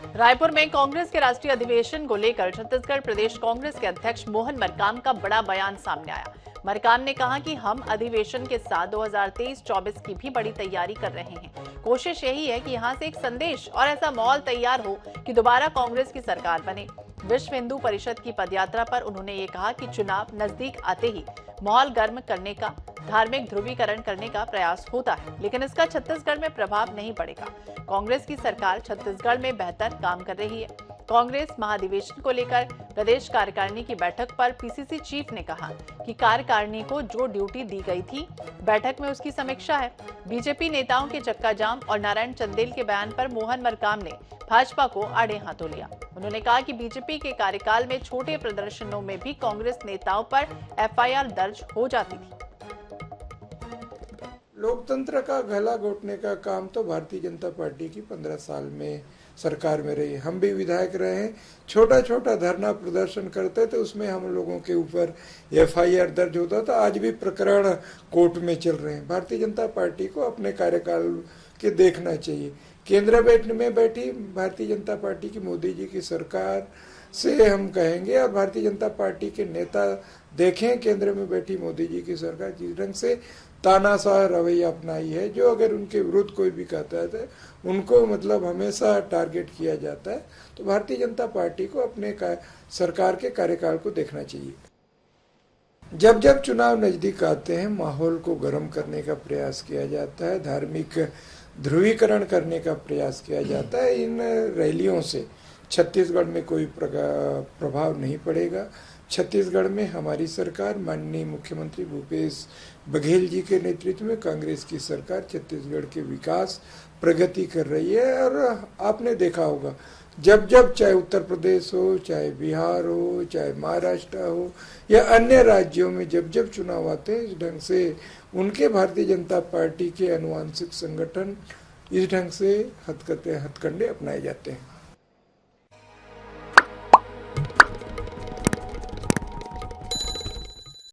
रायपुर में कांग्रेस के राष्ट्रीय अधिवेशन को लेकर छत्तीसगढ़ प्रदेश कांग्रेस के अध्यक्ष मोहन मरकाम का बड़ा बयान सामने आया। मरकाम ने कहा कि हम अधिवेशन के साथ 2023-24 की भी बड़ी तैयारी कर रहे हैं। कोशिश यही है कि यहां से एक संदेश और ऐसा माहौल तैयार हो कि दोबारा कांग्रेस की सरकार बने। विश्व हिंदू परिषद की पदयात्रा पर उन्होंने ये कहा कि चुनाव नजदीक आते ही माहौल गर्म करने का, धार्मिक ध्रुवीकरण करने का प्रयास होता है, लेकिन इसका छत्तीसगढ़ में प्रभाव नहीं पड़ेगा। कांग्रेस की सरकार छत्तीसगढ़ में बेहतर काम कर रही है। कांग्रेस महाधिवेशन को लेकर प्रदेश कार्यकारिणी की बैठक पर पीसीसी चीफ ने कहा कि कार्यकारिणी को जो ड्यूटी दी गई थी, बैठक में उसकी समीक्षा है। बीजेपी नेताओं के चक्का जाम और नारायण चंदेल के बयान पर मोहन मरकाम ने भाजपा को आड़े हाथों लिया। उन्होंने कहा कि बीजेपी के कार्यकाल में छोटे प्रदर्शनों में भी कांग्रेस नेताओं पर एफआईआर दर्ज हो जाती थी। लोकतंत्र का गला घोटने का काम तो भारतीय जनता पार्टी की 15 साल में सरकार में रही। हम भी विधायक रहे हैं, छोटा छोटा धरना प्रदर्शन करते थे, उसमें हम लोगों के ऊपर एफआईआर दर्ज होता था। आज भी प्रकरण कोर्ट में चल रहे हैं। भारतीय जनता पार्टी को अपने कार्यकाल के देखना चाहिए। केंद्र में बैठी भारतीय जनता पार्टी की मोदी जी की सरकार से हम कहेंगे, और भारतीय जनता पार्टी के नेता देखें केंद्र में बैठी मोदी जी की सरकार जिस ढंग से तानाशाह रवैया अपनाई है, जो अगर उनके विरुद्ध कोई भी कहता है तो उनको मतलब हमेशा टारगेट किया जाता है। तो भारतीय जनता पार्टी को अपने सरकार के कार्यकाल को देखना चाहिए। जब जब चुनाव नजदीक आते हैं, माहौल को गर्म करने का प्रयास किया जाता है, धार्मिक ध्रुवीकरण करने का प्रयास किया जाता है। इन रैलियों से छत्तीसगढ़ में कोई प्रभाव नहीं पड़ेगा। छत्तीसगढ़ में हमारी सरकार, माननीय मुख्यमंत्री भूपेश बघेल जी के नेतृत्व में कांग्रेस की सरकार छत्तीसगढ़ के विकास प्रगति कर रही है। और आपने देखा होगा, जब जब चाहे उत्तर प्रदेश हो, चाहे बिहार हो, चाहे महाराष्ट्र हो या अन्य राज्यों में जब जब चुनाव आते हैं, इस ढंग से उनके भारतीय जनता पार्टी के अनुवांशिक संगठन इस ढंग से हथकंडे अपनाए जाते हैं।